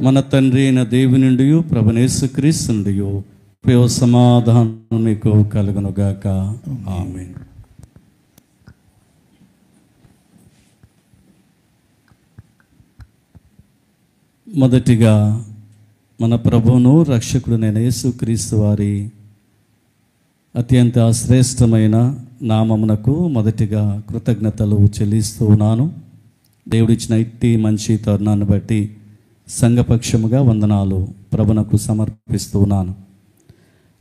మన తండ్రి అయిన దేవుని నుండి ప్రభువైన యేసుక్రీస్తు నుండి కృపయు సమాధానం మీకు కలుగునుగాక. ఆమేన్. మొదటిగా మన ప్రభువును రక్షకుడునైన యేసుక్రీస్తు వారి అత్యంత శ్రేష్టమైన నామమునకు మొదటిగా కృతజ్ఞతలు చెల్లిస్తూ ఉన్నాను. దేవుడిచ్చిన ఇట్టి మంచి తరుణాన్ని బట్టి సంఘపక్షముగా వందనాలు ప్రభునకు సమర్పిస్తూ ఉన్నాను.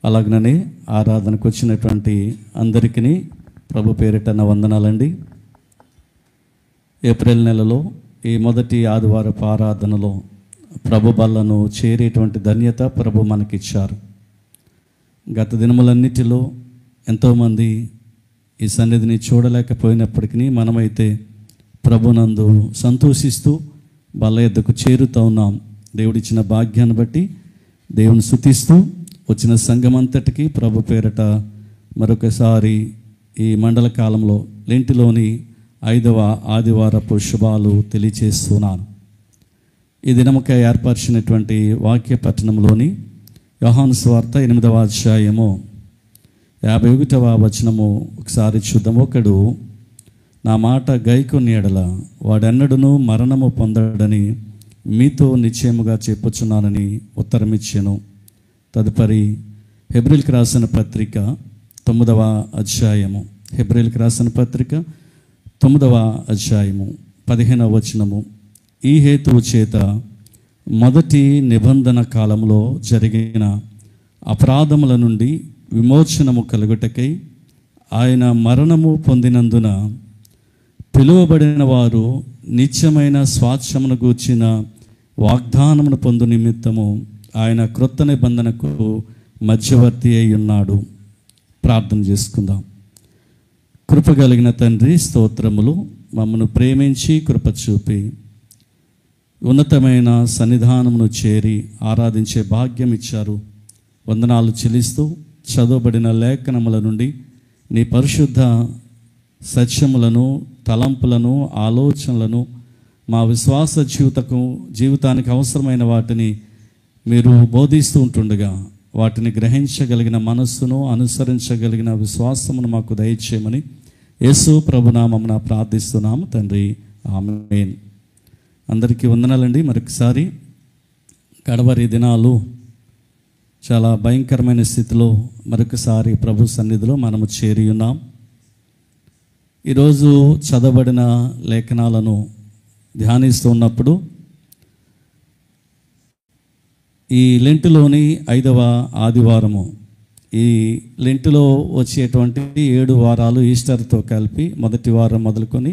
అలాగనే ఆరాధనకు వచ్చినటువంటి అందరికీ ప్రభు పేరిట నా వందనాలండి. ఏప్రిల్ నెలలో ఈ మొదటి ఆదివారపు ఆరాధనలో ప్రభు బల్లను చేరేటువంటి ధన్యత ప్రభు మనకిచ్చారు. గత దినములన్నిటిలో ఎంతోమంది ఈ సన్నిధిని చూడలేకపోయినప్పటికీ మనమైతే ప్రభునందు సంతోషిస్తూ బల్ల యొద్దకు చేరుతూ ఉన్నాం. దేవుడిచ్చిన భాగ్యాన్ని బట్టి దేవుని స్తుతిస్తూ వచ్చిన సంఘమంతటికి ప్రభు పేరట మరొకసారి ఈ మండల కాలంలో లెంటిలోని 5వ ఆదివారపు శుభాలు తెలియచేస్తున్నాను. ఈ దినముకై ఏర్పరిచినటువంటి వాక్య పట్టణంలోని యోహాను సువార్త 8వ అధ్యాయము 51వ వచనము ఒకసారి చూద్దాం. ఒకడు నా మాట గైకొని ఎడల వాడెన్నడూను మరణము పొందడని మీతో నిశ్చయముగా చెప్పుచున్నానని ఉత్తరమిచ్చాను. తదుపరి హెబ్రీయులకు రాసిన పత్రిక 9వ అధ్యాయము, హెబ్రీయులకు రాసిన పత్రిక 9వ అధ్యాయము 15వ వచనము, ఈ హేతువు చేత మొదటి నిబంధన కాలంలో జరిగిన అపరాధముల నుండి విమోచనము కలుగుటకై ఆయన మరణము పొందినందున పిలువబడిన వారు నిత్యమైన స్వాస్థ్యమును గూర్చిన వాగ్దానమును పొందు నిమిత్తము ఆయన క్రొత్త నిబంధనకు మధ్యవర్తి అయి ఉన్నాడు. ప్రార్థన చేసుకుందాం. కృపగలిగిన తండ్రి, స్తోత్రములు. మమ్మను ప్రేమించి కృప చూపి ఉన్నతమైన సన్నిధానమును చేరి ఆరాధించే భాగ్యం ఇచ్చారు. వందనాలు చెల్లిస్తూ చదవబడిన లేఖనముల నుండి నీ పరిశుద్ధ సత్యములను, తలంపులను, ఆలోచనలను మా విశ్వాస జీవితానికి అవసరమైన వాటిని మీరు బోధిస్తూ ఉంటుండగా వాటిని గ్రహించగలిగిన మనస్సును, అనుసరించగలిగిన విశ్వాసమును మాకు దయచేయమని యేసు ప్రభునామమున ప్రార్థిస్తున్నాము తండ్రి. ఆమేన్. అందరికీ వందనాలండి. మరొకసారి గడవరి దినాలు చాలా భయంకరమైన స్థితిలో మరొకసారి ప్రభు సన్నిధిలో మనము చేరి ఉన్నాం. ఈరోజు చదవబడిన లేఖనాలను ధ్యానిస్తూ ఉన్నప్పుడు ఈ లెంటులోని 5వ ఆదివారము, ఈ లెంటులో వచ్చేటువంటి 7 వారాలు ఈస్టర్తో కలిపి మొదటి వారం మొదలుకొని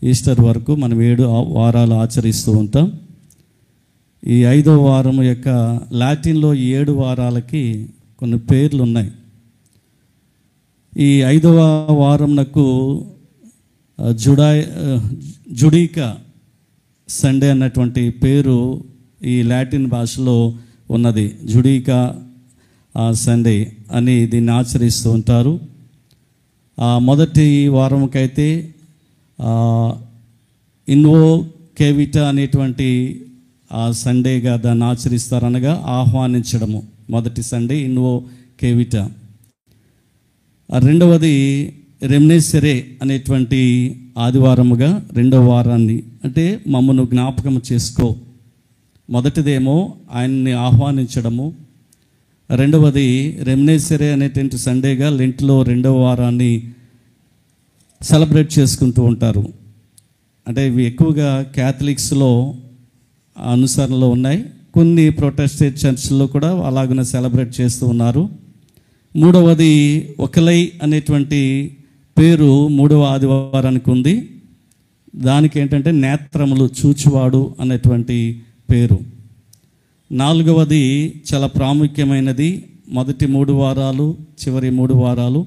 ఈస్టర్ వరకు మనం 7 వారాలు ఆచరిస్తూ ఉంటాం. ఈ 5వ వారం యొక్క లాటిన్లో 7 వారాలకి కొన్ని పేర్లు ఉన్నాయి. ఈ 5వ వారంనకు జుడీకా సండే అన్నటువంటి పేరు ఈ లాటిన్ భాషలో ఉన్నది. జుడీకా సండే అని దీన్ని ఆచరిస్తూ ఉంటారు. మొదటి వారంకైతే ఇన్వో కేవిటా అనేటువంటి సండేగా దాన్ని ఆచరిస్తారు, అనగా ఆహ్వానించడము. మొదటి సండే ఇన్వో కేవిటా. రెండవది రెమ్నేసెరే అనేటువంటి ఆదివారముగా 2వ వారాన్ని, అంటే మమ్మను జ్ఞాపకం చేసుకో. మొదటిదేమో ఆయన్ని ఆహ్వానించడము, రెండవది రెమ్నేసెరే అనేటువంటి సండేగా లెంట్లో 2వ వారాన్ని సెలబ్రేట్ చేసుకుంటూ ఉంటారు. అంటే ఇవి ఎక్కువగా క్యాథలిక్స్లో అనుసరణలో ఉన్నాయి. కొన్ని ప్రొటెస్టెంట్ చర్చ్ల్లో కూడా అలాగనే సెలబ్రేట్ చేస్తూ ఉన్నారు. మూడవది ఒకలై అనేటువంటి పేరు 3వ ఆదివారానికి ఉంది. దానికి ఏంటంటే నేత్రములు చూచువాడు అనేటువంటి పేరు. 4వది చాలా ప్రాముఖ్యమైనది. మొదటి 3 వారాలు, చివరి 3 వారాలు.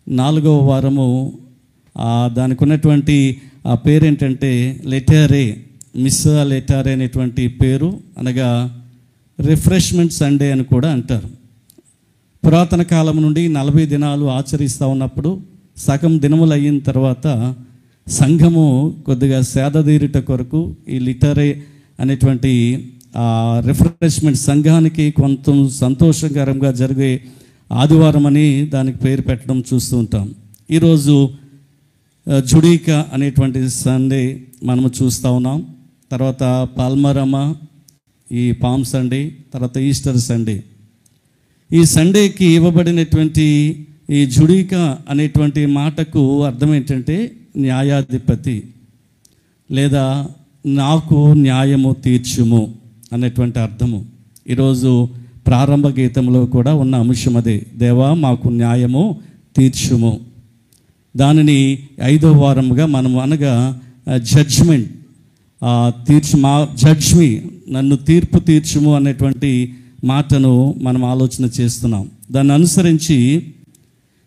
4వ వారము దానికి ఉన్నటువంటి ఆ పేరు ఏంటంటే లెటారే, మిస్సా లెటారే అనేటువంటి పేరు, అనగా రిఫ్రెష్మెంట్ సండే అని కూడా అంటారు. పురాతన కాలం నుండి 40 దినాలు ఆచరిస్తూ ఉన్నప్పుడు సగం దినములు అయిన తర్వాత సంఘము కొద్దిగా సేదతీరుట కొరకు ఈ లిటరే అనేటువంటి రిఫ్రెష్మెంట్ సంఘానికి కొంత సంతోషకరంగా జరిగే ఆదివారం అని దానికి పేరు పెట్టడం చూస్తూ ఉంటాం. ఈరోజు జుడీకా అనేటువంటి సండే మనము చూస్తూ ఉన్నాం. తర్వాత పాల్మరమ, ఈ పామ్ సండే, తర్వాత ఈస్టర్ సండే. ఈ సండేకి ఇవ్వబడినటువంటి ఈ జుడీకా అనేటువంటి మాటకు అర్థం ఏంటంటే న్యాయాధిపతి లేదా నాకు న్యాయము తీర్చుము అనేటువంటి అర్థము. ఈరోజు ప్రారంభ గీతంలో కూడా ఉన్న అంశం అదే, దేవా మాకు న్యాయము తీర్చుము. దానిని 5వ వారముగా మనము అనగా జడ్జ్మెంట్, జడ్జ్మి, నన్ను తీర్పు తీర్చుము అనేటువంటి మాటను మనం ఆలోచన చేస్తున్నాం. దాన్ని అనుసరించి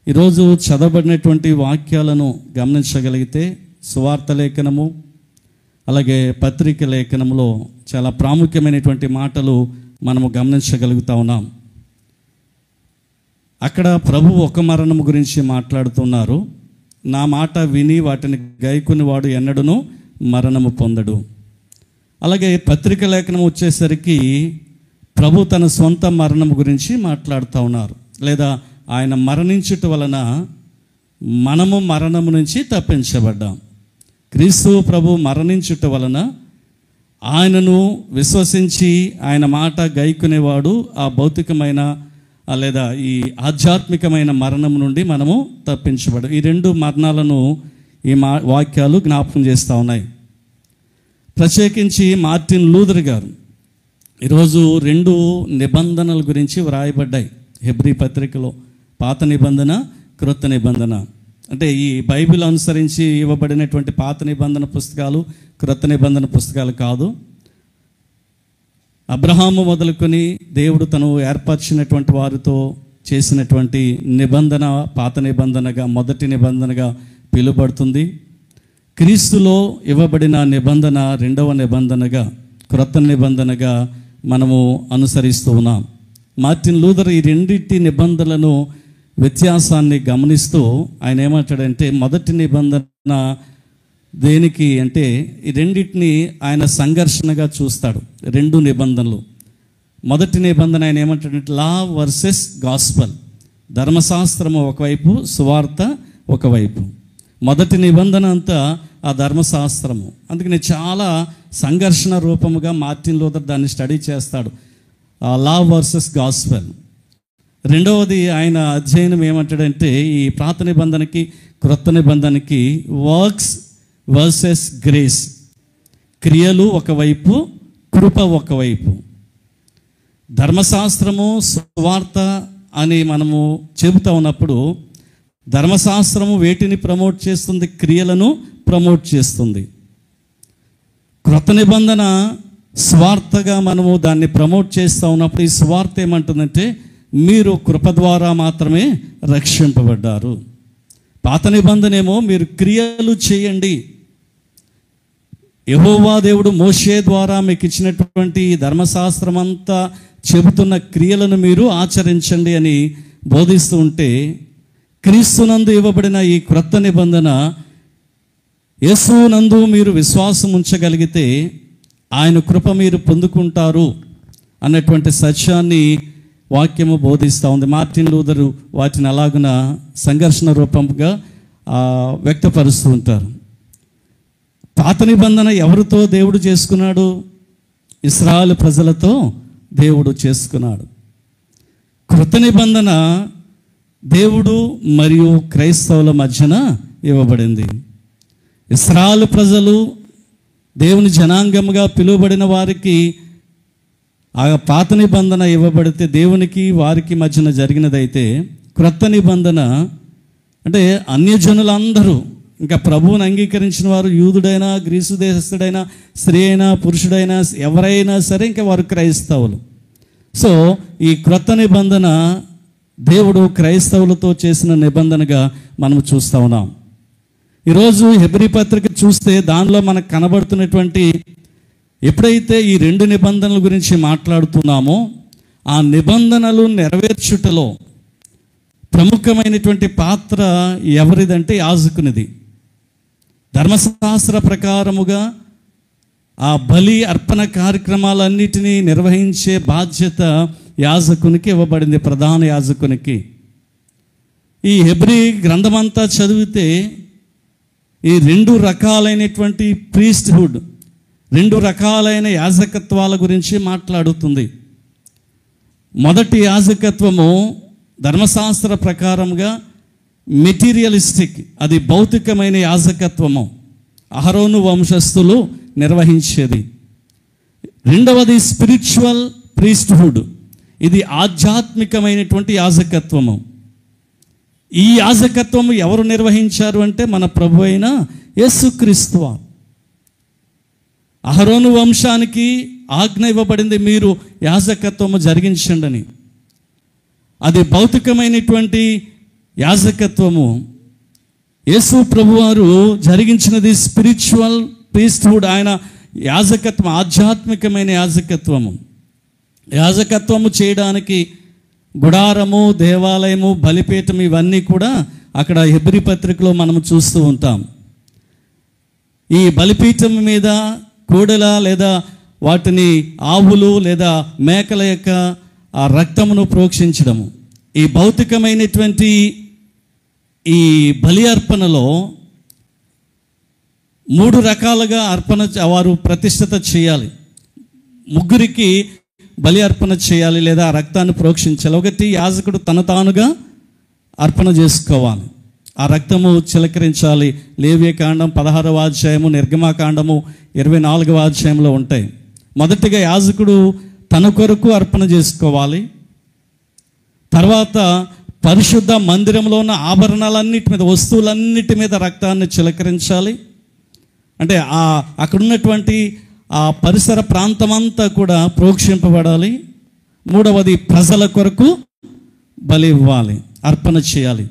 ఈరోజు చదవబడినటువంటి వాక్యాలను గమనించగలిగితే సువార్త లేఖనము అలాగే పత్రిక లేఖనంలో చాలా ప్రాముఖ్యమైనటువంటి మాటలు మనము గమనించగలుగుతా ఉన్నాం. అక్కడ ప్రభు ఒక మరణము గురించి మాట్లాడుతున్నారు. నా మాట విని వాటిని గైకొని వాడు ఎన్నడూను మరణము పొందడు. అలాగే పత్రిక లేఖనం వచ్చేసరికి ప్రభు తన సొంత మరణం గురించి మాట్లాడుతూ ఉన్నారు. లేదా ఆయన మరణించుట వలన మనము మరణము నుంచి తప్పించబడ్డాం. క్రీస్తు ప్రభు మరణించుట వలన ఆయనను విశ్వసించి ఆయన మాట గైకునేవాడు ఆ భౌతికమైన లేదా ఈ ఆధ్యాత్మికమైన మరణం నుండి మనము తప్పించబడ్డాం. ఈ 2 మరణాలను ఈ వాక్యాలు జ్ఞాపకం చేస్తూ ఉన్నాయి. ప్రత్యేకించి మార్టిన్ లూథర్ గారు ఈరోజు 2 నిబంధనల గురించి వ్రాయబడ్డాయి హెబ్రీ పత్రికలో, పాత నిబంధన, క్రొత్త నిబంధన. అంటే ఈ బైబిల్ అనుసరించి ఇవ్వబడినటువంటి పాత నిబంధన పుస్తకాలు, క్రొత్త నిబంధన పుస్తకాలు కాదు. అబ్రహాము మొదలుకొని దేవుడు తను ఏర్పరిచినటువంటి వారితో చేసినటువంటి నిబంధన పాత నిబంధనగా, మొదటి నిబంధనగా పిలువబడుతుంది. క్రీస్తులో ఇవ్వబడిన నిబంధన 2వ నిబంధనగా, క్రొత్త నిబంధనగా మనము అనుసరిస్తూ ఉన్నాం. మార్టిన్ లూథర్ ఈ 2 నిబంధనలను వ్యత్యాసాన్ని గమనిస్తూ ఆయన ఏమంటాడంటే, మొదటి నిబంధన దేనికి అంటే ఈ 2 ఆయన సంఘర్షణగా చూస్తాడు. 2 నిబంధనలు. మొదటి నిబంధన ఆయన ఏమంటాడంటే లా వర్సెస్ గాస్పల్, ధర్మశాస్త్రము ఒకవైపు, సువార్త ఒకవైపు. మొదటి నిబంధన అంతా ఆ ధర్మశాస్త్రము. అందుకని చాలా సంఘర్షణ రూపముగా మార్టిన్ లూథర్ దాన్ని స్టడీ చేస్తాడు, లా వర్సెస్ గాస్పల్. 2వది ఆయన అధ్యయనం ఏమంటాడంటే ఈ పాత నిబంధనకి క్రొత్త నిబంధనకి వర్క్స్ వర్సెస్ గ్రేస్, క్రియలు ఒకవైపు, కృప ఒకవైపు. ధర్మశాస్త్రము సువార్త అని మనము చెబుతా ఉన్నప్పుడు ధర్మశాస్త్రము వేటిని ప్రమోట్ చేస్తుంది? క్రియలను ప్రమోట్ చేస్తుంది. క్రొత్త నిబంధన స్వార్థగా మనము దాన్ని ప్రమోట్ చేస్తూ ఉన్నప్పుడు ఈ స్వార్థ ఏమంటుందంటే మీరు కృప ద్వారా మాత్రమే రక్షింపబడ్డారు. పాత నిబంధన ఏమో మీరు క్రియలు చేయండి, యెహోవా దేవుడు మోషే ద్వారా మీకు ఇచ్చినటువంటి ధర్మశాస్త్రం అంతా చెబుతున్న క్రియలను మీరు ఆచరించండి అని బోధిస్తూ ఉంటే, క్రీస్తునందు ఇవ్వబడిన ఈ క్రొత్త నిబంధన యేసునందు మీరు విశ్వాసం ఉంచగలిగితే ఆయన కృప మీరు పొందుకుంటారు అన్నటువంటి సత్యాన్ని వాక్యము బోధిస్తూ ఉంది. మార్టిన్ లూథరు వాటిని అలాగున సంఘర్షణ రూపంగా వ్యక్తపరుస్తూ ఉంటారు. పాత నిబంధన ఎవరితో దేవుడు చేసుకున్నాడు? ఇశ్రాయేలు ప్రజలతో దేవుడు చేసుకున్నాడు. కృత నిబంధన దేవుడు మరియు క్రైస్తవుల మధ్యన ఇవ్వబడింది. ఇశ్రాయేలు ప్రజలు దేవుని జనాంగముగా పిలువబడిన వారికి ఆ పాత నిబంధన ఇవ్వబడితే దేవునికి వారికి మధ్యన జరిగినదైతే, క్రొత్త నిబంధన అంటే అన్యజనులందరూ, ఇంకా ప్రభువుని అంగీకరించిన వారు, యూదుడైనా, గ్రీసు దేశస్థుడైనా, స్త్రీ అయినా, పురుషుడైనా, ఎవరైనా సరే ఇంకా వారు క్రైస్తవులు. సో ఈ క్రొత్త నిబంధన దేవుడు క్రైస్తవులతో చేసిన నిబంధనగా మనం చూస్తూ ఉన్నాం. ఈరోజు హెబ్రీ పత్రిక చూస్తే దానిలో మనకు కనబడుతున్నటువంటి, ఎప్పుడైతే ఈ 2 నిబంధనల గురించి మాట్లాడుతున్నామో ఆ నిబంధనలు నెరవేర్చుటలో ప్రముఖమైనటువంటి పాత్ర ఎవరిదంటే యాజకునిది. ధర్మశాస్త్ర ప్రకారముగా ఆ బలి అర్పణ కార్యక్రమాలన్నిటినీ నిర్వహించే బాధ్యత యాజకునికి ఇవ్వబడింది, ప్రధాన యాజకునికి. ఈ హెబ్రీ గ్రంథమంతా చదివితే ఈ 2 రకాలైనటువంటి ప్రీస్ట్హుడ్, 2 రకాలైన యాజకత్వాల గురించి మాట్లాడుతుంది. మొదటి యాజకత్వము ధర్మశాస్త్ర ప్రకారంగా మెటీరియలిస్టిక్, అది భౌతికమైన యాజకత్వము, అహరోను వంశస్థులు నిర్వహించేది. రెండవది స్పిరిచువల్ ప్రీస్ట్హుడ్, ఇది ఆధ్యాత్మికమైనటువంటి యాజకత్వము. ఈ యాజకత్వము ఎవరు నిర్వహించారు అంటే మన ప్రభు అయిన యేసుక్రీస్తు. అహరోను వంశానికి ఆజ్ఞ ఇవ్వబడింది, మీరు యాజకత్వము జరిగించండి. అది భౌతికమైనటువంటి యాజకత్వము. యేసు ప్రభువారు జరిగించినది స్పిరిచువల్ ప్రీస్ట్హుడ్. ఆయన యాజకత్వం ఆధ్యాత్మికమైన యాజకత్వము. యాజకత్వము చేయడానికి గుడారము, దేవాలయము, బలిపీఠం ఇవన్నీ కూడా అక్కడ హెబ్రీ పత్రికలో మనం చూస్తూ ఉంటాం. ఈ బలిపీఠం మీద కోడెల లేదా వాటిని ఆవులు లేదా మేకల యొక్క ఆ రక్తమును ప్రోక్షించడము. ఈ భౌతికమైనటువంటి ఈ బలి అర్పణలో 3 రకాలుగా అర్పణ వారు ప్రతిష్ఠిత చేయాలి. 3కి బలి అర్పణ చేయాలి లేదా రక్తాన్ని ప్రోక్షించాలి. ఒకటి, యాజకుడు తన తానుగా అర్పణ చేసుకోవాలి, ఆ రక్తము చిలకరించాలి. లేవ్యకాండం 16వ అధ్యాయము, నిర్గమాకాండము 24వ అధ్యాయంలో ఉంటాయి. మొదటిగా యాజకుడు తన కొరకు అర్పణ చేసుకోవాలి. తర్వాత పరిశుద్ధ మందిరంలో ఉన్న ఆభరణాలన్నిటి మీద, వస్తువులన్నిటి మీద రక్తాన్ని చిలకరించాలి. అంటే అక్కడ ఉన్నటువంటి ఆ పరిసర ప్రాంతమంతా కూడా ప్రోక్షింపబడాలి. మూడవది, ప్రజల కొరకు బలి ఇవ్వాలి, అర్పణ చేయాలి.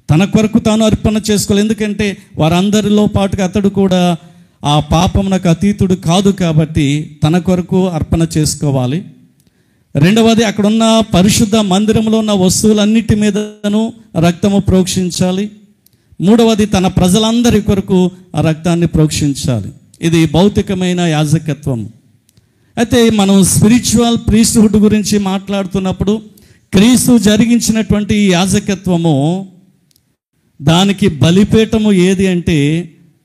తన కొరకు తాను అర్పణ చేసుకోవాలి, ఎందుకంటే వారందరిలో పాటుగా అతడు కూడా ఆ పాపమునకు అతీతుడు కాదు కాబట్టి తన కొరకు అర్పణ చేసుకోవాలి. రెండవది, అక్కడున్న పరిశుద్ధ మందిరంలో ఉన్న వస్తువులన్నిటి మీదను రక్తము ప్రోక్షించాలి. మూడవది, తన ప్రజలందరి కొరకు ఆ రక్తాన్ని ప్రోక్షించాలి. ఇది భౌతికమైన యాజకత్వం. అయితే మనం స్పిరిచువల్ ప్రీస్ట్హుడ్ గురించి మాట్లాడుతున్నప్పుడు క్రీస్తు జరిగించినటువంటి ఈ యాజకత్వము, దానికి బలిపీఠము ఏది అంటే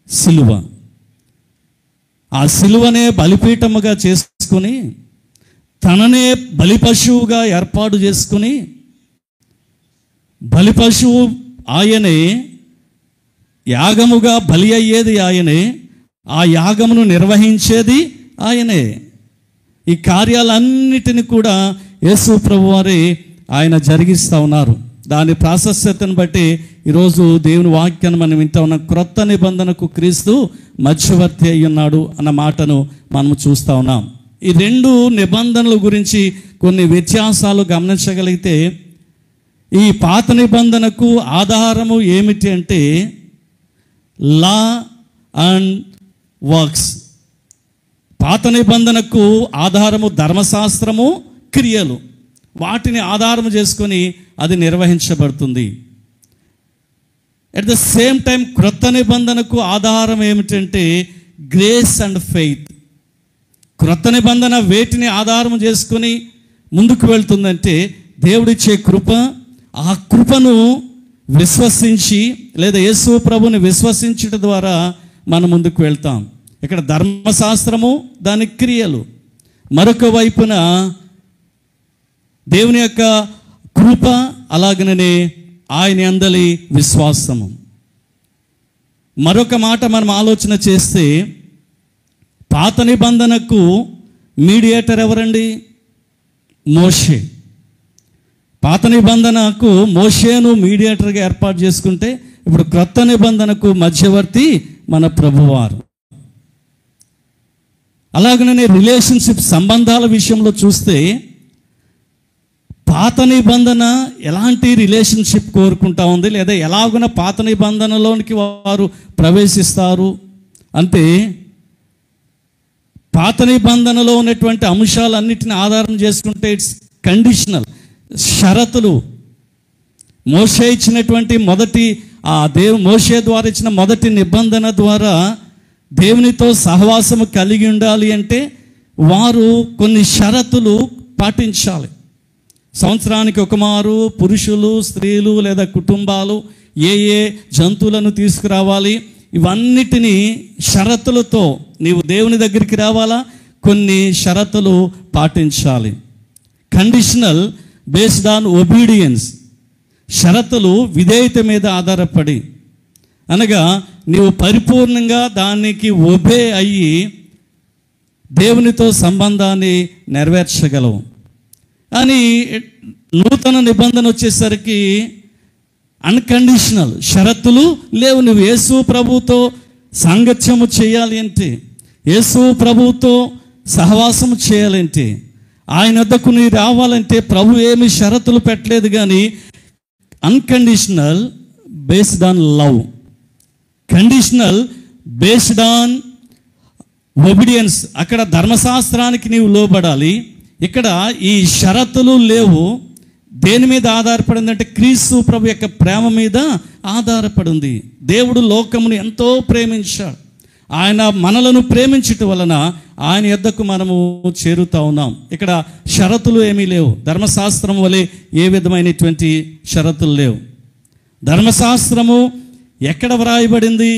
సిలువ. ఆ సిలువనే బలిపీఠముగా చేసుకుని తననే బలి పశువుగా ఏర్పాటు చేసుకుని, బలి పశువు ఆయనే, యాగముగా బలి అయ్యేది ఆయనే, ఆ యాగమును నిర్వహించేది ఆయనే. ఈ కార్యాలన్నిటిని కూడా యేసు ప్రభువారే ఆయన జరిగిస్తూ ఉన్నారు. దాని ప్రాశస్త్యతను బట్టి ఈరోజు దేవుని వాక్యాన్ని మనం వింటూ ఉన్న క్రొత్త నిబంధనకు క్రీస్తు మధ్యవర్తి అయి ఉన్నాడు అన్న మాటను మనం చూస్తూ ఉన్నాం. ఈ 2 నిబంధనల గురించి కొన్ని వ్యత్యాసాలు గమనించగలిగితే, ఈ పాత నిబంధనకు ఆధారము ఏమిటి అంటే లా అండ్ వర్క్స్. పాత నిబంధనకు ఆధారము ధర్మశాస్త్రము, క్రియలు. వాటిని ఆధారం చేసుకొని అది నిర్వహించబడుతుంది. ఎట్ ద సేమ్ టైం క్రొత్త నిబంధనకు ఆధారం ఏమిటంటే గ్రేస్ అండ్ ఫెయిత్. క్రొత్త నిబంధన వేటిని ఆధారం చేసుకొని ముందుకు వెళ్తుందంటే దేవుడిచ్చే కృప. ఆ కృపను విశ్వసించి లేదా యేసు ప్రభుని విశ్వసించడం ద్వారా మనం ముందుకు వెళ్తాం. ఇక్కడ ధర్మశాస్త్రము, దాని క్రియలు. మరొక వైపున దేవుని యొక్క కృప, అలాగనే ఆయన యందలి విశ్వాసము. మరొక మాట మనం ఆలోచన చేస్తే, పాత నిబంధనకు మీడియేటర్ ఎవరండి? మోషే. పాత నిబంధనకు మోషేను మీడియేటర్గా ఏర్పాటు చేసుకుంటే, ఇప్పుడు క్రొత్త నిబంధనకు మధ్యవర్తి మన ప్రభువారు. అలాగనే రిలేషన్షిప్, సంబంధాల విషయంలో చూస్తే పాత నిబంధన ఎలాంటి రిలేషన్షిప్ కోరుకుంటా ఉంది, లేదా ఎలాగున పాత నిబంధనలోనికి వారు ప్రవేశిస్తారు అంటే, పాత నిబంధనలో ఉన్నటువంటి అంశాలన్నిటిని ఆధారం చేసుకుంటే ఇట్స్ కండిషనల్, షరతులు. మోషే ఇచ్చినటువంటి మొదటి మోషే ద్వారా ఇచ్చిన మొదటి నిబంధన ద్వారా దేవునితో సహవాసము కలిగి ఉండాలి అంటే వారు కొన్ని షరతులు పాటించాలి. సంవత్సరానికి ఒకమారు పురుషులు, స్త్రీలు లేదా కుటుంబాలు ఏ జంతువులను తీసుకురావాలి, ఇవన్నిటినీ షరతులతో నీవు దేవుని దగ్గరికి రావాలా, కొన్ని షరతులు పాటించాలి. కండిషనల్ బేస్డ్ ఆన్ ఒబీడియన్స్, షరతులు విధేయత మీద ఆధారపడి, అనగా నీవు పరిపూర్ణంగా దానికి ఒబే అయ్యి దేవునితో సంబంధాన్ని నెరవేర్చగలవు. అని నూతన నిబంధన వచ్చేసరికి అన్కండిషనల్, షరతులు లేవు. నువ్వు యేసు ప్రభుతో సాంగత్యము చేయాలి అంటే, యేసు ప్రభుతో సహవాసము చేయాలంటే, ఆయన వద్దకు నీ రావాలంటే ప్రభు ఏమి షరతులు పెట్టలేదు. కానీ unconditional based on love, conditional based on obedience. అక్కడ ధర్మశాస్త్రానికి నీవు లోబడాలి, ఇక్కడ ఈ షరతులు లేవు. దేని మీద ఆధారపడింది అంటే క్రీస్తు ప్రభు యొక్క ప్రేమ మీద ఆధారపడింది. దేవుడు లోకమును ఎంతో ప్రేమించాడు. ఆయన మనలను ప్రేమించటం వలన ఆయన యొద్దకు మనము చేరుతా ఉన్నాం. ఇక్కడ షరతులు ఏమీ లేవు. ధర్మశాస్త్రం వలె ఏ విధమైనటువంటి షరతులు లేవు. ధర్మశాస్త్రము ఎక్కడ వ్రాయబడింది?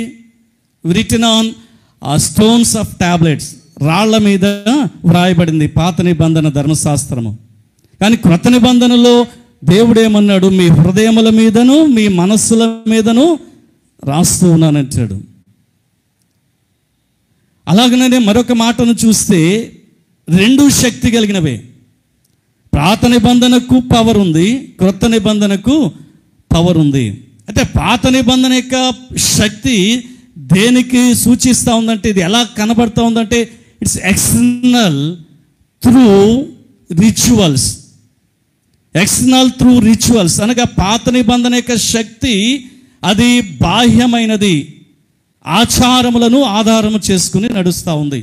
Written on stones of tablets, రాళ్ల మీద వ్రాయబడింది పాత నిబంధన ధర్మశాస్త్రము. కానీ క్రొత్త నిబంధనలో దేవుడేమన్నాడు? మీ హృదయముల మీదను మీ మనస్సుల మీదను రాస్తూ ఉన్నానంటాడు. అలాగనే మరొక మాటను చూస్తే రెండు శక్తి కలిగినవే. పాత నిబంధనకు పవర్ ఉంది, క్రొత్త నిబంధనకు పవర్ ఉంది. అంటే పాత నిబంధన యొక్క శక్తి దేనికి సూచిస్తూ ఉందంటే, ఇది ఎలా కనబడుతూ ఉందంటే it's external through rituals. External through rituals అనగా పాత నిబంధన యొక్క శక్తి అది బాహ్యమైనది, ఆచారములను ఆధారము చేసుకుని నడుస్తూ ఉంది.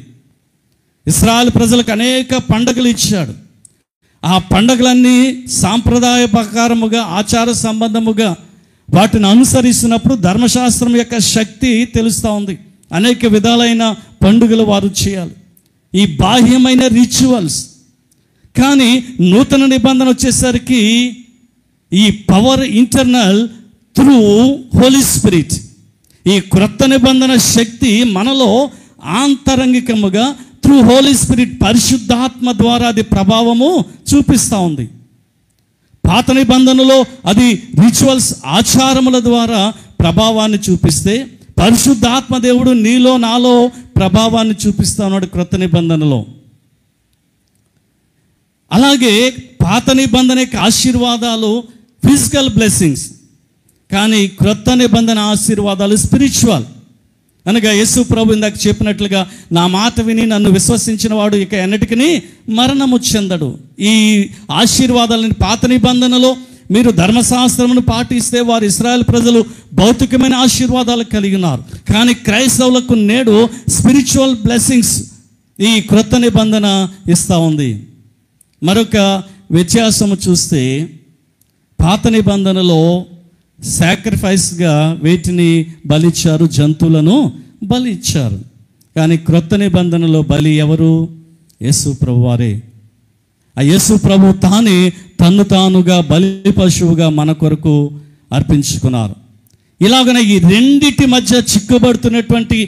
ఇశ్రాయేలు ప్రజలకు అనేక పండుగలు ఇచ్చాడు. ఆ పండుగలన్నీ సాంప్రదాయ ప్రకారముగా, ఆచార సంబంధముగా వాటిని అనుసరిస్తున్నప్పుడు ధర్మశాస్త్రం యొక్క శక్తి తెలుస్తూ ఉంది. అనేక విధాలైన పండుగలు వారు చేయాలి, ఈ బాహ్యమైన రిచువల్స్. కానీ నూతన నిబంధన వచ్చేసరికి ఈ power internal through holy spirit. ఈ క్రొత్త నిబంధన శక్తి మనలో ఆంతరంగికముగా త్రూ హోలీ స్పిరిట్, పరిశుద్ధాత్మ ద్వారా అది ప్రభావము చూపిస్తూ ఉంది. పాత నిబంధనలో అది రిచువల్స్, ఆచారముల ద్వారా ప్రభావాన్ని చూపిస్తే, పరిశుద్ధాత్మ దేవుడు నీలో నాలో ప్రభావాన్ని చూపిస్తా ఉన్నాడు క్రొత్త నిబంధనలో. అలాగే పాత నిబంధన యొక్క ఆశీర్వాదాలు ఫిజికల్ బ్లెస్సింగ్స్, కానీ క్రొత్త నిబంధన ఆశీర్వాదాలు స్పిరిచువల్. అనగా యేసు ప్రభు ఇందాక చెప్పినట్లుగా, నా మాట విని నన్ను విశ్వసించిన వాడు ఇక ఎన్నటికీ మరణము చెందడు. ఈ ఆశీర్వాదాలని పాత నిబంధనలో మీరు ధర్మశాస్త్రమును పాటిస్తే వారు ఇశ్రాయేలు ప్రజలు భౌతికమైన ఆశీర్వాదాలు కలిగి ఉన్నారు. కానీ క్రైస్తవులకు నేడు స్పిరిచువల్ బ్లెస్సింగ్స్ ఈ క్రొత్త నిబంధన ఇస్తూ ఉంది. మరొక వ్యత్యాసము చూస్తే, పాత నిబంధనలో సాక్రిఫైస్గా వేటిని బలిచ్చారు? జంతువులను బలిచ్చారు. కానీ క్రొత్త నిబంధనలో బలి ఎవరు? యేసు ప్రభు వారే. ఆ యేసు ప్రభు తానే తన్ను తానుగా బలి పశువుగా మన కొరకు అర్పించుకున్నారు. ఇలాగనే ఈ రెండిటి మధ్య చిక్కుబడుతున్నటువంటి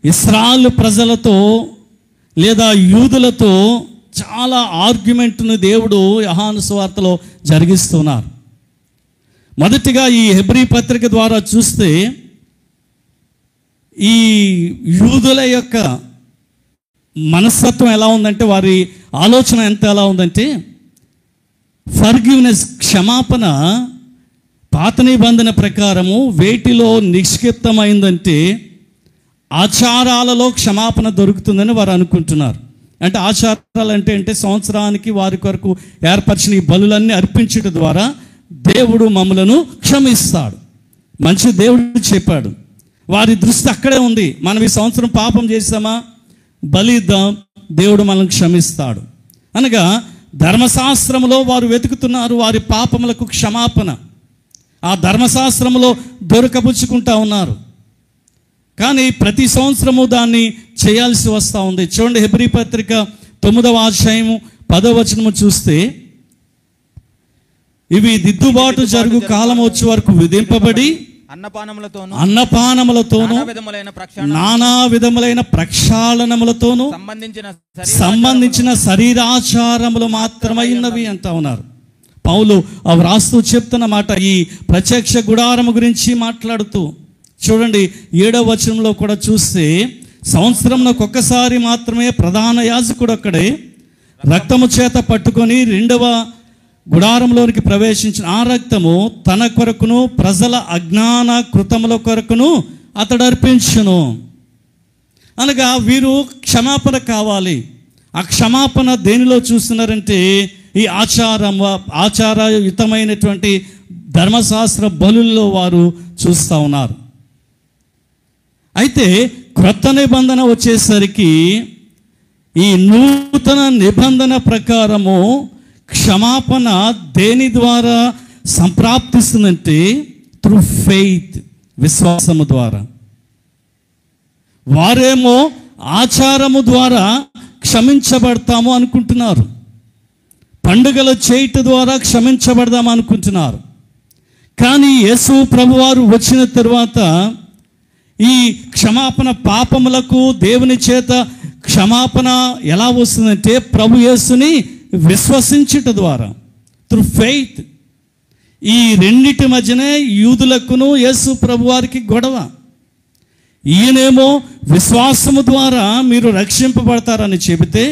ఇశ్రాయేలు ప్రజలతో లేదా యూదులతో చాలా ఆర్గ్యుమెంట్ను దేవుడు యోహాను సువార్తలో జరిగిస్తున్నారు. మొదటిగా ఈ హెబ్రీ పత్రిక ద్వారా చూస్తే, ఈ యూదుల యొక్క మనస్తత్వం ఎలా ఉందంటే, వారి ఆలోచన ఎలా ఉందంటే, ఫర్గివ్నెస్, క్షమాపణ పాత నిబంధన ప్రకారము వేటిలో నిక్షిప్తమైందంటే ఆచారాలలో క్షమాపణ దొరుకుతుందని వారు అనుకుంటున్నారు. అంటే ఆచారాలు అంటే సంవత్సరానికి వారి కొరకు ఏర్పరిచిన ఈ బలులన్నీ అర్పించడం ద్వారా దేవుడు మమ్మలను క్షమిస్తాడు. మంచి దేవుడు చెప్పాడు. వారి దృష్టి అక్కడే ఉంది. మనం ఈ సంవత్సరం పాపం చేసామా, బలి ఇద్దాం, దేవుడు మనల్ని క్షమిస్తాడు. అనగా ధర్మశాస్త్రములో వారు వెతుకుతున్నారు వారి పాపములకు క్షమాపణ. ఆ ధర్మశాస్త్రములో దొరకబుచ్చుకుంటా ఉన్నారు. కానీ ప్రతి సంవత్సరము దాన్ని చేయాల్సి వస్తూ ఉంది. చూడండి, హెబ్రీ పత్రిక 9వ అధ్యాయము 10వ వచనము చూస్తే, ఇవి దిద్దుబాటు జరుగు కాలం వచ్చే వరకు విధింపబడి అన్నపానములతోను నానా విధములైన ప్రక్షాళనములతోను సంబంధించిన శరీరాచారములు మాత్రమైనవి అంటా ఉన్నారు. పౌలు వ్రాస్తూ చెప్తున్న మాట ఈ ప్రత్యక్ష గుడారము గురించి మాట్లాడుతూ, చూడండి 7వ వచనంలో కూడా చూస్తే, సంవత్సరంలో ఒక్కసారి మాత్రమే ప్రధాన యాజకుడు అక్కడే రక్తము చేత పట్టుకొని 2వ గుడారంలోనికి ప్రవేశించిన ఆ రక్తము తన కొరకును ప్రజల అజ్ఞాన కృతముల కొరకును అతడు అర్పించును. అనగా వీరు క్షమాపణ కావాలి. ఆ క్షమాపణ దేనిలో చూస్తున్నారంటే ఈ ఆచారయుతమైనటువంటి ధర్మశాస్త్ర బలుల్లో వారు చూస్తూ ఉన్నారు. అయితే క్రొత్త నిబంధన వచ్చేసరికి ఈ నూతన నిబంధన ప్రకారము క్షమాపణ దేని ద్వారా సంప్రాప్తిస్తుందంటే త్రూ ఫెయిత్, విశ్వాసము ద్వారా. వారేమో ఆచారము ద్వారా క్షమించబడతాము అనుకుంటున్నారు, పండుగలు చేయట ద్వారా క్షమించబడదాము అనుకుంటున్నారు. కానీ యేసు ప్రభువారు వచ్చిన తరువాత ఈ క్షమాపణ, పాపములకు దేవుని చేత క్షమాపణ ఎలా వస్తుందంటే ప్రభు యేసుని విశ్వసించుట ద్వారా, త్రూ ఫెయిత్. ఈ రెండిటి మధ్యనే యూదులకును యేసు ప్రభువారికి గొడవ. ఈయనేమో విశ్వాసము ద్వారా మీరు రక్షింపబడతారని చెబితే,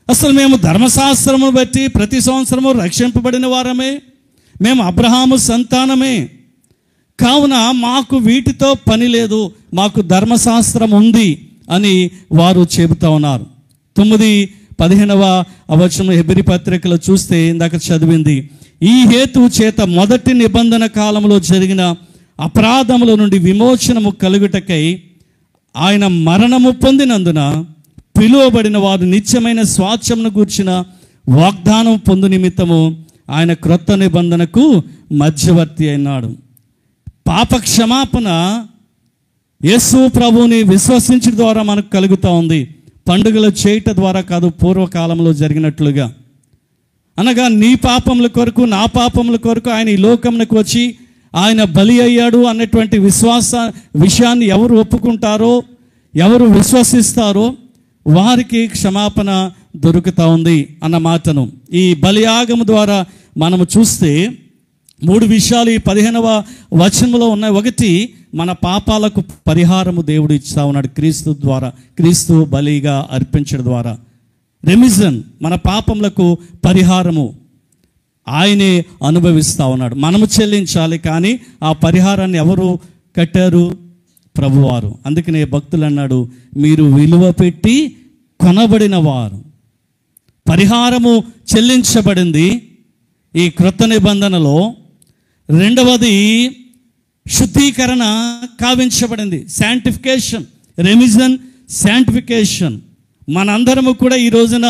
అసలు మేము ధర్మశాస్త్రము బట్టి ప్రతి సంవత్సరము రక్షింపబడిన వారమే, మేము అబ్రహాము సంతానమే, కావున మాకు వీటితో పని లేదు, మాకు ధర్మశాస్త్రం ఉంది అని వారు చెబుతా ఉన్నారు. 9:15వ వచనం హెబ్రీ పత్రికలో చూస్తే ఇందాక చదివింది, ఈ హేతువు చేత మొదటి నిబంధన కాలంలో జరిగిన అపరాధముల నుండి విమోచనము కలుగుటకై ఆయన మరణము పొందినందున పిలువబడిన వారు నిత్యమైన స్వాస్థ్యమును గూర్చిన వాగ్దానం పొందు నిమిత్తము ఆయన క్రొత్త నిబంధనకు మధ్యవర్తి అయినాడు. పాప క్షమాపణ యేసు ప్రభువుని విశ్వసించడం ద్వారా మనకు కలుగుతూ ఉంది, పండుగలు చేయట ద్వారా కాదు, పూర్వకాలంలో జరిగినట్లుగా. అనగా నీ పాపముల కొరకు, నా పాపముల కొరకు ఆయన ఈ లోకమునకు వచ్చి ఆయన బలి అయ్యాడు అన్నటువంటి విషయాన్ని ఎవరు ఒప్పుకుంటారో, ఎవరు విశ్వసిస్తారో వారికి క్షమాపణ దొరుకుతూ ఉంది అన్న మాటను ఈ బలియాగము ద్వారా మనము చూస్తే 3 విషయాలు ఈ 15వ వచనంలో ఉన్నాయి. ఒకటి, మన పాపాలకు పరిహారము దేవుడు ఇస్తా ఉన్నాడు క్రీస్తు ద్వారా, క్రీస్తు బలిగా అర్పించడం ద్వారా. రెమిజన్, మన పాపములకు పరిహారము ఆయనే అనుభవిస్తూ ఉన్నాడు, మనము చెల్లించాలి. కానీ ఆ పరిహారాన్ని ఎవరు కట్టారు? ప్రభువారు. అందుకనే భక్తులు అన్నాడు, మీరు విలువ పెట్టి కొనబడిన వారు. పరిహారము చెల్లించబడింది ఈ క్రొత్త నిబంధనలో. రెండవది, శుద్ధీకరణ కావించబడింది, శాంటిఫికేషన్, రెమిజన్, శాంటిఫికేషన్. మనందరము కూడా ఈ రోజున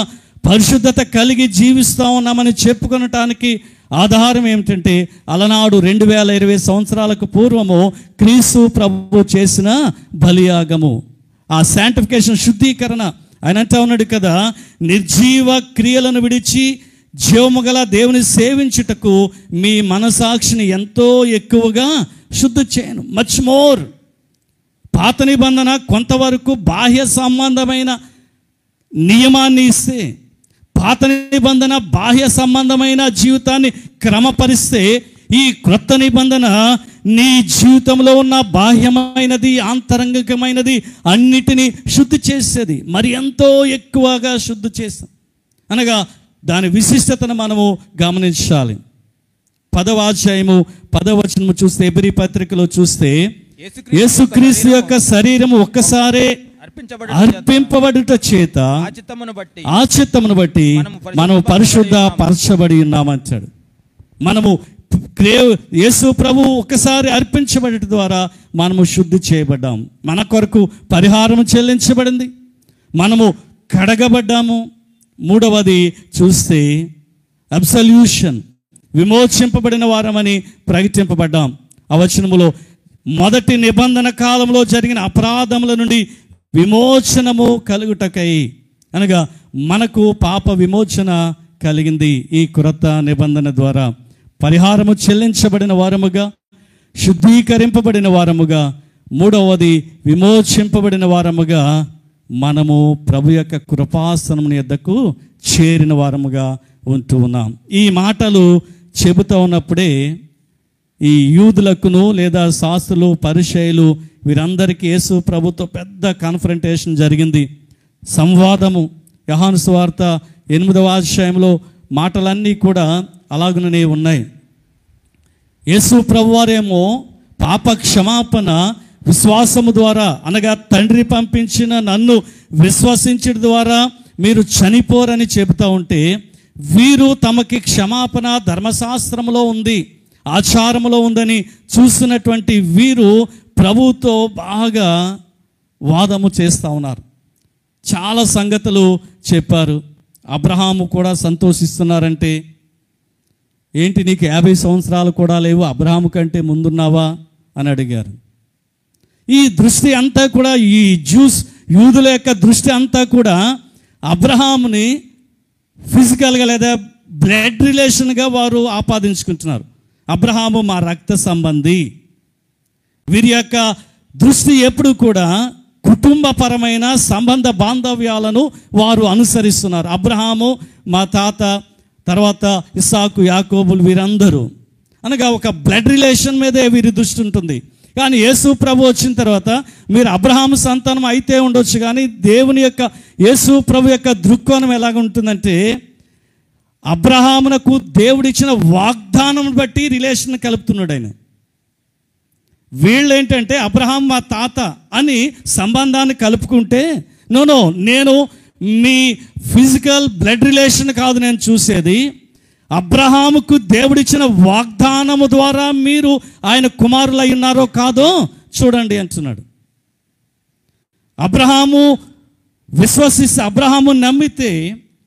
పరిశుద్ధత కలిగి జీవిస్తూ ఉన్నామని చెప్పుకొనటానికి ఆధారం ఏమిటంటే, అలనాడు 2020 సంవత్సరాలకు పూర్వము క్రీస్తు ప్రభు చేసిన బలియాగము, ఆ శాంటిఫికేషన్, శుద్ధీకరణ. ఆయన అంటా ఉన్నాడు కదా, నిర్జీవ క్రియలను విడిచి జీవము గల దేవుని సేవించుటకు మీ మనసాక్షిని ఎంతో ఎక్కువగా శుద్ధి చేయను. Much more. పాత నిబంధన కొంతవరకు బాహ్య సంబంధమైన నియమాన్ని ఇస్తే, పాత నిబంధన బాహ్య సంబంధమైన జీవితాన్ని క్రమపరిస్తే, ఈ క్రొత్త నిబంధన నీ జీవితంలో ఉన్న బాహ్యమైనది, ఆంతరంగికమైనది అన్నిటినీ శుద్ధి చేసేది, మరి ఎంతో ఎక్కువగా శుద్ధి చేస్తాం. అనగా దాని విశిష్టతను మనము గమనించాలి. 10వ అధ్యాయము 10వ వచనము చూస్తే, హెబ్రీ పత్రికలో చూస్తే, యేసుక్రీస్తు యొక్క శరీరము ఒక్కసారే అర్పింపబడుట చేత ఆ చిత్తమును బట్టి మనము పరిశుద్ధ పరచబడి ఉన్నామంటాడు. మనము యేసు ప్రభు ఒక్కసారి అర్పించబడట ద్వారా మనము శుద్ధి చేయబడ్డాము, మన కొరకు పరిహారం చెల్లించబడింది, మనము కడగబడ్డాము. మూడవది చూస్తే అబ్సల్యూషన్, విమోచింపబడిన వారమని ప్రకటింపబడ్డాం. ఆ వచనములో మొదటి నిబంధన కాలంలో జరిగిన అపరాధముల నుండి విమోచనము కలుగుటకై, అనగా మనకు పాప విమోచన కలిగింది ఈ క్రొత్త నిబంధన ద్వారా. పరిహారము చెల్లించబడిన వారముగా, శుద్ధీకరింపబడిన వారముగా, మూడవది విమోచింపబడిన వారముగా మనము ప్రభు యొక్క కృపాసనం యొద్దకు చేరిన వారముగా ఉంటూ ఉన్నాం. ఈ మాటలు చెబుతూ ఉన్నప్పుడే ఈ యూదులకును లేదా శాస్త్రులు, పరిసయ్యులు వీరందరికీ యేసు ప్రభుతో పెద్ద కాన్ఫరంటేషన్ జరిగింది, సంవాదము. యోహాను సువార్త 8వ అధ్యాయంలో మాటలన్నీ కూడా అలాగనే ఉన్నాయి. యేసు ప్రభువారేమో పాప క్షమాపణ విశ్వాసము ద్వారా, అనగా తండ్రి పంపించిన నన్ను విశ్వసించడం ద్వారా మీరు చనిపోరని చెబుతూ ఉంటే, వీరు తమకి క్షమాపణ ధర్మశాస్త్రంలో ఉంది, ఆచారంలో ఉందని చూసినటువంటి వీరు ప్రభువుతో బాగా వాదము చేస్తూ ఉన్నారు. చాలా సంగతులు చెప్పారు. అబ్రహాము కూడా సంతోషిస్తున్నారంటే, ఏంటి నీకు 50 సంవత్సరాలు కూడా లేవు, అబ్రహాము కంటే ముందున్నావా అని అడిగారు. ఈ దృష్టి అంతా కూడా, ఈ యూదుల యొక్క దృష్టి అంతా కూడా అబ్రహాముని ఫిజికల్గా లేదా బ్లడ్ రిలేషన్గా వారు ఆపాదించుకుంటున్నారు. అబ్రహాము మా రక్త సంబంధి. వీరి యొక్క దృష్టి ఎప్పుడు కూడా కుటుంబపరమైన సంబంధ బాంధవ్యాలను వారు అనుసరిస్తున్నారు. అబ్రహాము మా తాత, తర్వాత ఇస్సాకు, యాకోబులు వీరందరూ, అనగా ఒక బ్లడ్ రిలేషన్ మీదే వీరి దృష్టి ఉంటుంది. కానీ యేసు ప్రభు వచ్చిన తర్వాత మీరు అబ్రహాము సంతానం అయితే ఉండొచ్చు, కానీ దేవుని యొక్క యేసు ప్రభు యొక్క దృక్కోణం ఎలాగ ఉంటుందంటే, అబ్రహామునకు దేవుడిచ్చిన వాగ్దానం బట్టి రిలేషన్ కలుపుతున్నాడు ఆయన. వీళ్ళు ఏంటంటే అబ్రహాం మా తాత అని సంబంధాన్ని కలుపుకుంటే, నో నేను మీ ఫిజికల్ బ్లడ్ రిలేషన్ కాదు నేను చూసేది, అబ్రహాముకు దేవుడిచ్చిన వాగ్దానము ద్వారా మీరు ఆయన కుమారులు అయి ఉన్నారో కాదో చూడండి అంటున్నాడు. అబ్రహాము విశ్వసిస్తే, అబ్రహాము నమ్మితే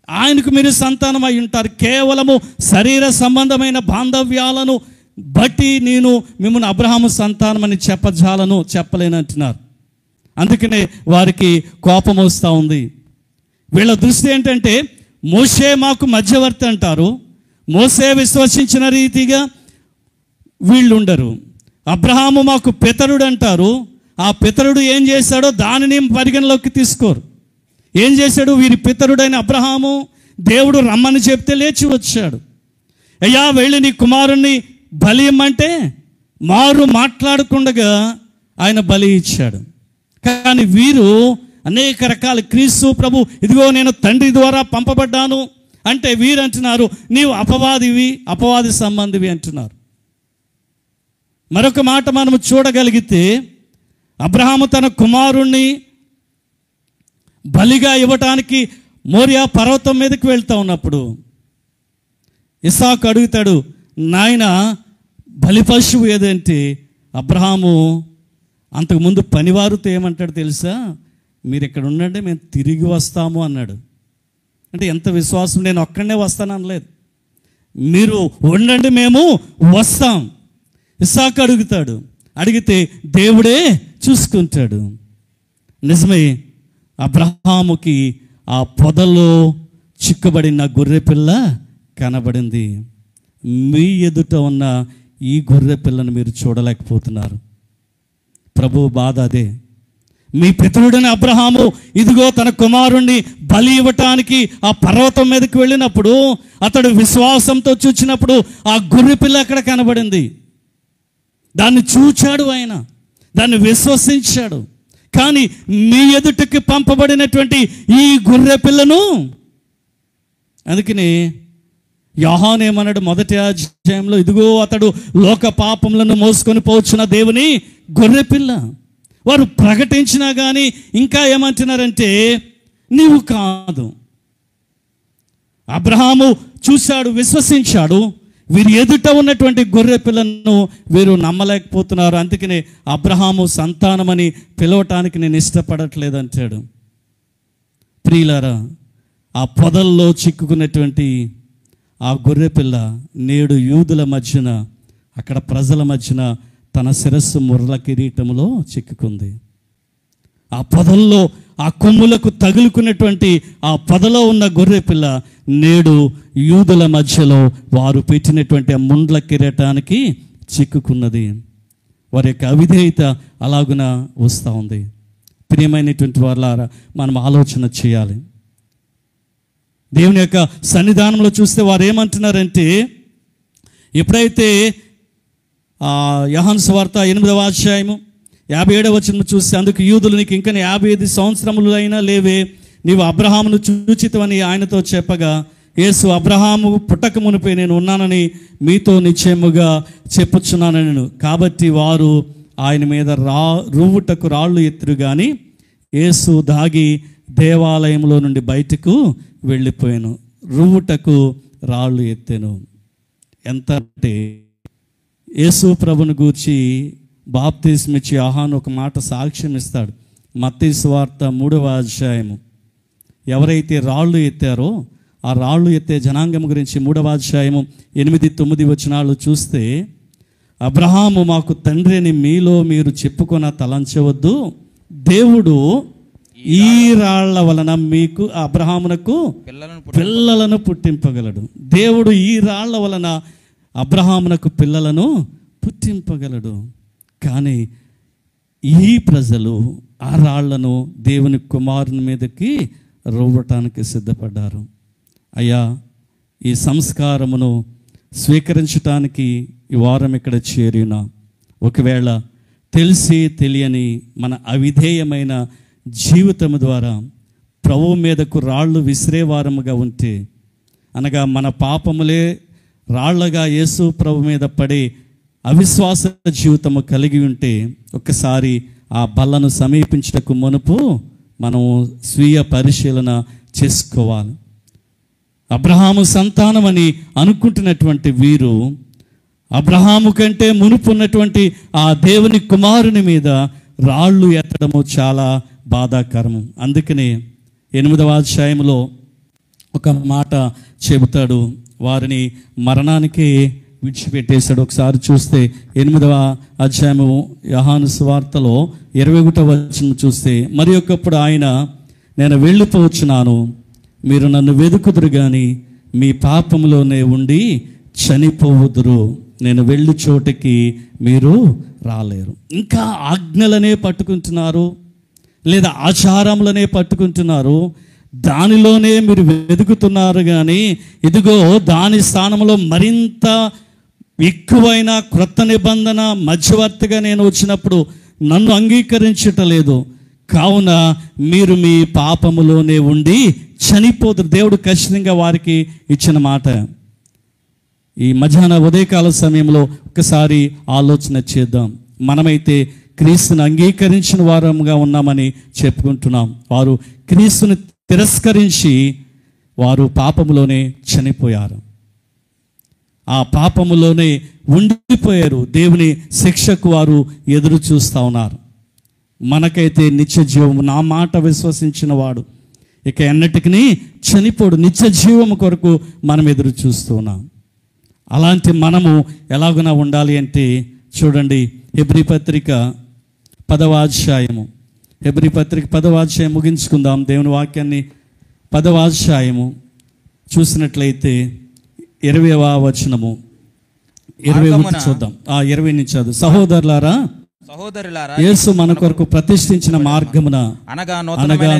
ఆయనకు మీరు సంతానం అయి ఉంటారు. కేవలము శరీర సంబంధమైన బాంధవ్యాలను బట్టి నేను మిమ్మల్ని అబ్రహాము సంతానమని చెప్పలేను అంటున్నారు. అందుకనే వారికి కోపం వస్తూ ఉంది. వీళ్ళ దృష్టి ఏంటంటే, మోషే మాకు మధ్యవర్తి అంటారు, మోసే విశ్వసించిన రీతిగా వీళ్ళు ఉండరు. అబ్రహాము మాకు పితరుడు అంటారు, ఆ పితరుడు ఏం చేశాడో దానిని పరిగణలోకి తీసుకోరు. ఏం చేశాడు వీరి పితరుడైన అబ్రహాము? దేవుడు రమ్మని చెప్తే లేచి వచ్చాడు. అయ్యా వెళ్ళి నీ కుమారుణ్ణి బలి ఇమ్మంటే మారు మాట్లాడకుండగా ఆయన బలి ఇచ్చాడు. కానీ వీరు అనేక రకాల, క్రీస్తు ప్రభు ఇదిగో నేను తండ్రి ద్వారా పంపబడ్డాను అంటే వీరు అంటున్నారు నీవు అపవాదివి, అపవాది సంబంధివి అంటున్నారు. మరొక మాట మనము చూడగలిగితే, అబ్రహాము తన కుమారుణ్ణి బలిగా ఇవ్వటానికి మోరియా పర్వతం మీదకి వెళ్తూ ఉన్నప్పుడు ఇస్సాకు అడుగుతాడు, నాయన బలి పశువు ఏదంటే, అబ్రహాము అంతకుముందు పనివారితో ఏమంటాడు తెలుసా, మీరు ఇక్కడ ఉండండి మేము తిరిగి వస్తాము అన్నాడు. అంటే ఎంత విశ్వాసం, నేను ఒక్కడనే వస్తాను అనలేదు, మీరు ఉండండి మేము వస్తాం. ఇస్సాకు అడుగుతాడు, అడిగితే దేవుడే చూసుకుంటాడు. నిజమే, అబ్రహాముకి ఆ పొదలో చిక్కబడిన గొర్రె పిల్ల కనబడింది. మీ ఎదుట ఉన్న ఈ గొర్రె పిల్లను మీరు చూడలేకపోతున్నారు. ప్రభు బాధ అదే. మీ పితరుడైన అబ్రహాము ఇదిగో తన కుమారుణ్ణి బలి ఇవ్వటానికి ఆ పర్వతం మీదకి వెళ్ళినప్పుడు, అతడు విశ్వాసంతో చూచినప్పుడు ఆ గొర్రె పిల్ల అక్కడ కనబడింది. దాన్ని చూచాడు ఆయన, దాన్ని విశ్వసించాడు. కానీ మీ ఎదుటికి పంపబడినటువంటి ఈ గొర్రె పిల్లను, అందుకని యోహాను ఏమన్నాడు మొదటి అధ్యాయంలో, ఇదిగో అతడు లోక పాపములను మోసుకొని పోవచ్చున్న దేవుని గొర్రె పిల్ల. వారు ప్రకటించినా కానీ ఇంకా ఏమంటున్నారంటే నీవు కాదు. అబ్రహాము చూశాడు, విశ్వసించాడు, వీరి ఎదుట ఉన్నటువంటి గొర్రె పిల్లను వీరు నమ్మలేకపోతున్నారు. అందుకనే అబ్రహాము సంతానమని పిలవటానికి నేను ఇష్టపడట్లేదు అంటాడు. ప్రియులారా, ఆ పొదల్లో చిక్కుకున్నటువంటి ఆ గొర్రె పిల్ల నేడు యూదుల మధ్యన, అక్కడ ప్రజల మధ్యన తన శిరస్సు ముర్ర కిరీటములో చిక్కుకుంది. ఆ పొదల్లో ఆ కొమ్ములకు తగులుకున్నటువంటి ఆ పొదలో ఉన్న గొర్రె పిల్ల నేడు యూదుల మధ్యలో వారు పెట్టినటువంటి ఆ ముండ్ల కిరీటానికి చిక్కుకున్నది. వారి యొక్క అవిధేయత అలాగున వస్తూ ఉంది. ప్రియమైనటువంటి వారులారా, మనం ఆలోచన చేయాలి. దేవుని యొక్క సన్నిధానంలో చూస్తే వారు ఏమంటున్నారంటే, ఎప్పుడైతే యోహాను సువార్త 8వ అధ్యాయము 57వ వచనం చూస్తే, అందుకు యూదులు నీకు ఇంకా 55 సంవత్సరములు అయినా లేవే, నీవు అబ్రహామును చూచితవని ఆయనతో చెప్పగా, యేసు అబ్రహాము పుట్టక మునిపే నేను ఉన్నానని మీతో నిశ్చయముగా చెప్పుచున్నాను. కాబట్టి వారు ఆయన మీద రువ్వుటకు రాళ్ళు ఎత్తురు గాని యేసు దాగి దేవాలయంలో నుండి బయటకు వెళ్ళిపోయాను. రువ్వుటకు రాళ్ళు ఎత్తెను. ఎంత అంటే యేసు ప్రభుని గూర్చి బాప్తిస్మిచ్చి యోహాను ఒక మాట సాక్ష్యం ఇస్తాడు. మత్తయి సువార్త 3వ అధ్యాయము. ఎవరైతే రాళ్ళు ఎత్తారో ఆ రాళ్ళు ఎత్తే జనాంగం గురించి 3వ అధ్యాయము 8-9 వచనాలు చూస్తే, అబ్రహాము మాకు తండ్రి అని మీలో మీరు చెప్పుకొన తలంచవద్దు, దేవుడు ఈ రాళ్ల వలన మీకు అబ్రహామునకు పిల్లలను పుట్టింపగలడు. దేవుడు ఈ రాళ్ల వలన అబ్రహామునకు పిల్లలను పుట్టింపగలడు. కానీ ఈ ప్రజలు ఆ రాళ్లను దేవుని కుమారుని మీదకి రువ్వటానికి సిద్ధపడ్డారు. అయ్యా, ఈ సంస్కారమును స్వీకరించటానికి ఈ వారం ఇక్కడ చేరినా, ఒకవేళ తెలిసి తెలియని మన అవిధేయమైన జీవితము ద్వారా ప్రభువు మీదకు రాళ్ళు విసిరేవారముగా ఉంటే, అనగా మన పాపములే రాళ్లగా యేసు ప్రభు మీద పడి అవిశ్వాస జీవితము కలిగి ఉంటే, ఒక్కసారి ఆ బల్లను సమీపించటకు మునుపు మనం స్వీయ పరిశీలన చేసుకోవాలి. అబ్రహాము సంతానం అని అనుకుంటున్నటువంటి వీరు అబ్రహాము కంటే మునుపు ఉన్నటువంటి ఆ దేవుని కుమారుని మీద రాళ్ళు ఎత్తడము చాలా బాధాకరము. అందుకనే 8వ అధ్యాయంలో ఒక మాట చెబుతాడు, వారిని మరణానికి విడిచిపెట్టేశాడు. ఒకసారి చూస్తే 8వ అధ్యాయము యోహాను సువార్తలో 21వ వచనం చూస్తే, మరి ఒకప్పుడు ఆయన, నేను వెళ్ళిపోవచ్చున్నాను, మీరు నన్ను వెదుకుదురు కానీ మీ పాపములోనే ఉండి చనిపోవుదురు, నేను వెళ్ళి చోటికి మీరు రాలేరు. ఇంకా ఆజ్ఞలనే పట్టుకుంటున్నారు, లేదా ఆచారములనే పట్టుకుంటున్నారు, దానిలోనే మీరు వెతుకుతున్నారు. కానీ ఇదిగో దాని స్థానంలో మరింత ఎక్కువైన క్రొత్త నిబంధన మధ్యవర్తిగా నేను వచ్చినప్పుడు నన్ను అంగీకరించటలేదు, కావున మీరు మీ పాపములోనే ఉండి చనిపోదురు. దేవుడు ఖచ్చితంగా వారికి ఇచ్చిన మాట. ఈ మధ్యాహ్న ఉదయకాల సమయంలో ఒకసారి ఆలోచన చేద్దాం. మనమైతే క్రీస్తుని అంగీకరించిన వారముగా ఉన్నామని చెప్పుకుంటున్నాం. వారు క్రీస్తుని తిరస్కరించి వారు పాపములోనే చనిపోయారు, ఆ పాపములోనే ఉండిపోయారు. దేవుని శిక్షకు వారు ఎదురు చూస్తూ ఉన్నారు. మనకైతే నిత్య జీవము, నా మాట విశ్వసించిన వాడు ఇక ఎన్నటికీ చనిపోడు, నిత్య జీవము కొరకు మనం ఎదురు చూస్తున్నాం. అలాంటి మనము ఎలాగునా ఉండాలి అంటే చూడండి, హెబ్రీ పత్రిక 10వ అధ్యాయము, హెబ్రీ పత్రిక 10వ అధ్యాయం ముగించుకుందాం. దేవుని వాక్యాన్ని 10వ అధ్యాయము చూసినట్లయితే 20వ వచనము 20 చూద్దాం. 20 నుంచి చదువు. సహోదరులారా, యేసు మన కొరకు ప్రతిష్ఠించిన మార్గమున అనగా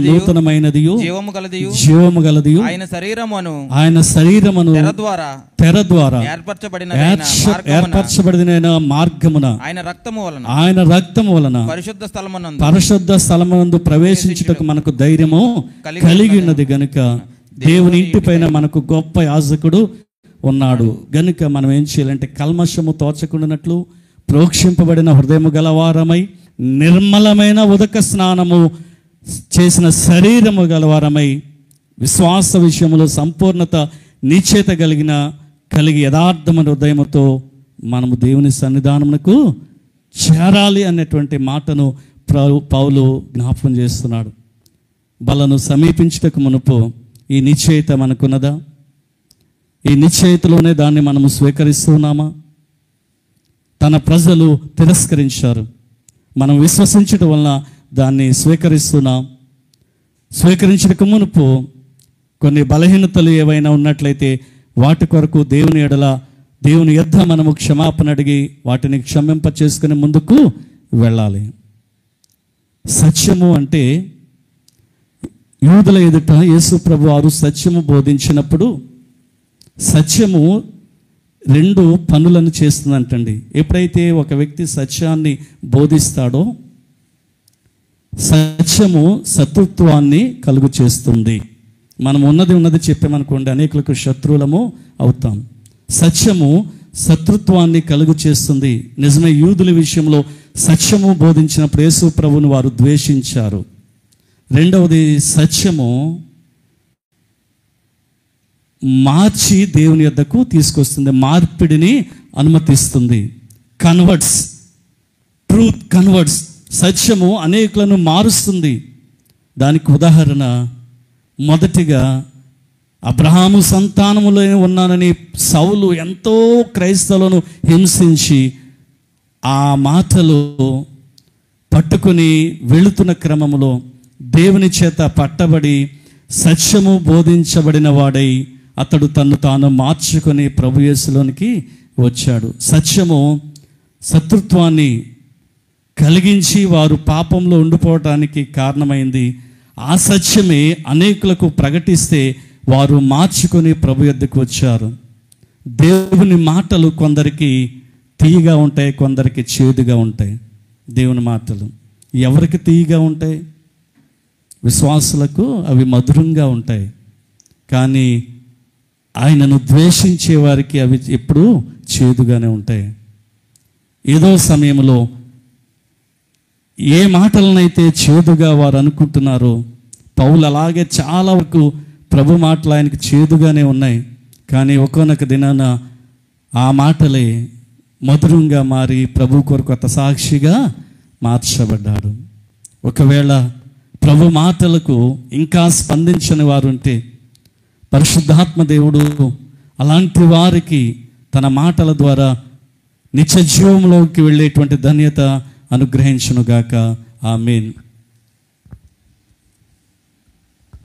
నూతనమైనది జీవము గలదియు ఆయన శరీరమును తెర ద్వారా ఏర్పరచబడిన మార్గమున ఆయన రక్తము వలన పరిశుద్ధ స్థలమునందు ప్రవేశించుటకు మనకు ధైర్యము కలిగి ఉన్నది గనుక దేవుని ఇంటి పైన మనకు గొప్ప యాజకుడు ఉన్నాడు. గనుక మనం ఏం చేయాలంటే, కల్మషము తోచకుండానట్లు ప్రోక్షింపబడిన హృదయము గలవారమై, నిర్మలమైన ఉదక స్నానము చేసిన శరీరము గలవారమై, విశ్వాస విషయములో సంపూర్ణత నిశ్చయత కలిగి యథార్థమైన హృదయముతో మనము దేవుని సన్నిధానమునకు చేరాలి అన్నటువంటి మాటను పౌలు జ్ఞాపకం చేస్తున్నాడు. బలను సమీపించుటకు మునుపు ఈ నిశ్చయిత మనకున్నదా? ఈ నిశ్చయితలోనే దాన్ని మనము స్వీకరిస్తున్నామా? తన ప్రజలు తిరస్కరించారు. మనం విశ్వసించడం వలన దాన్ని స్వీకరిస్తున్నాం. స్వీకరించక మునుపు కొన్ని బలహీనతలు ఏవైనా ఉన్నట్లయితే వాటి కొరకు దేవుని యొద్ద మనము క్షమాపణ అడిగి వాటిని క్షమింప చేసుకుని ముందుకు వెళ్ళాలి. సత్యము అంటే యూదుల ఎదుట యేసు ప్రభు వారు సత్యము బోధించినప్పుడు సత్యము 2 పనులను చేస్తుందంటండి. ఎప్పుడైతే ఒక వ్యక్తి సత్యాన్ని బోధిస్తాడో సత్యము శత్రుత్వాన్ని కలుగు చేస్తుంది. మనం ఉన్నది చెప్పామనుకోండి, అనేకులకు శత్రువులము అవుతాం. సత్యము శత్రుత్వాన్ని కలుగు చేస్తుంది. నిజమే, యూదుల విషయంలో సత్యము బోధించినప్పుడు యేసు ప్రభువును వారు ద్వేషించారు. రెండవది, సత్యము మార్చి దేవుని యొద్దకు తీసుకొస్తుంది, మార్పిడిని అనుమతిస్తుంది. Truth converts. సత్యము అనేకులను మారుస్తుంది. దానికి ఉదాహరణ, మొదటిగా అబ్రహాము సంతానములో ఉన్నానని సౌలు ఎంతో క్రైస్తవులను హింసించి ఆ మాటలు పట్టుకుని వెళుతున్న క్రమములో దేవుని చేత పట్టబడి సత్యము బోధించబడిన వాడై అతడు తన్ను తాను మార్చుకొని ప్రభు యేసులోనికి వచ్చాడు. సత్యము శత్రుత్వాన్ని కలిగించి వారు పాపంలో ఉండిపోవటానికి కారణమైంది. ఆ సత్యమే అనేకులకు ప్రకటిస్తే వారు మార్చుకొని ప్రభు యొద్దకు వచ్చారు. దేవుని మాటలు కొందరికి తీయగా ఉంటాయి, కొందరికి చేదుగా ఉంటాయి. దేవుని మాటలు ఎవరికి తీయగా ఉంటాయి? విశ్వాసులకు అవి మధురంగా ఉంటాయి. కానీ ఆయనను ద్వేషించే వారికి అవి ఎప్పుడూ చేదుగానే ఉంటాయి. ఏదో సమయంలో ఏ మాటలనైతే చేదుగా వారు అనుకుంటున్నారో, పౌలు అలాగే చాలా వరకు ప్రభు మాటలు ఆయనకి చేదుగానే ఉన్నాయి. కానీ ఒక్కొక్క దినాన ఆ మాటలే మధురంగా మారి ప్రభు కొరకు అత సాక్షిగా మార్చబడ్డాడు. ఒకవేళ ప్రభు మాటలకు ఇంకా స్పందించని వారు ఉంటే పరిశుద్ధాత్మ దేవుడు అలాంటి వారికి తన మాటల ద్వారా నిత్య జీవంలోకి వెళ్ళేటువంటి ధన్యత అనుగ్రహించునుగాక. ఆమేన్.